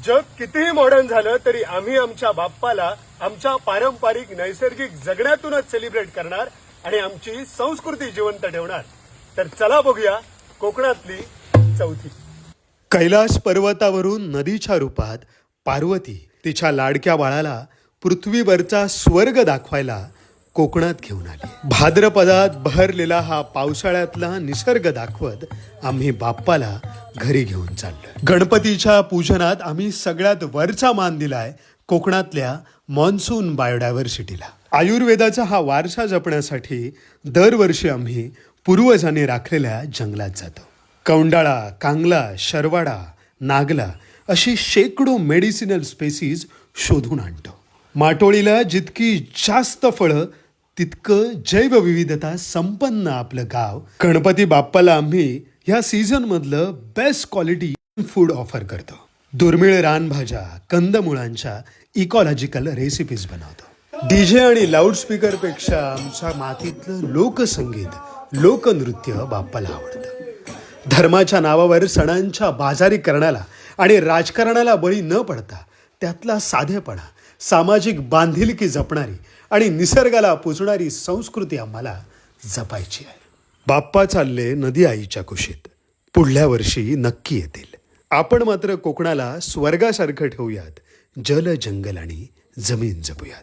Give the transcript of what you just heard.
जग कितीही मॉडर्न झालं तरी आम्ही आमच्या बाप्पाला आमच्या पारंपरिक नैसर्गिक जगण्यातूनच सेलिब्रेट करणार आणि आमची संस्कृती जिवंत ठेवणार. तर चला बघूया कोकणातली चौथी. कैलास पर्वतावरून नदीच्या रूपात पार्वती तिच्या लाडक्या बाळाला पृथ्वीवरचा स्वर्ग दाखवायला कोकणात घेऊन आली. भाद्रपदात बहरलेला हा पावसाळ्यातला निसर्ग दाखवत आम्ही बाप्पाला घरी घेऊन चाललो. गणपतीच्या पूजनात आम्ही सगळ्यात वरचा मान दिलाय कोकणातल्या मॉन्सून बायोडायव्हर्सिटीला. आयुर्वेदाचा हा वारसा जपण्यासाठी दरवर्षी आम्ही पूर्वजांनी राखलेल्या जंगलात जातो. कौंडाळा, कांगला, शरवाडा, नागला अशी शेकडो मेडिसिनल स्पेसीज शोधून आणतो. माटोळीला जितकी जास्त फळं तितकं जैवविविधता संपन्न आपलं गाव. गणपती बाप्पाला आम्ही ह्या सीझन मधलं बेस्ट क्वालिटी फूड ऑफर करतो. दुर्मिळ रानभाज्या, कंदमुळांच्या इकॉलॉजिकल रेसिपीज बनवतो. डीजे आणि लाऊडस्पीकर पेक्षा आमच्या मातीतलं लोकसंगीत, लोकनृत्य बाप्पाला आवडतं. धर्माच्या नावावर सणांच्या बाजारी करण्याला आणि राजकारणाला बळी न पडता त्यातला साधेपणा, सामाजिक बांधिलकी जपणारी आणि निसर्गाला पुजणारी संस्कृती आम्हाला जपायची आहे. बाप्पा चालले नदी आईच्या कुशीत, पुढल्या वर्षी नक्की येतील. आपण मात्र कोकणाला स्वर्गासारखं ठेवूयात. जल, जंगल आणि जमीन जपूयात.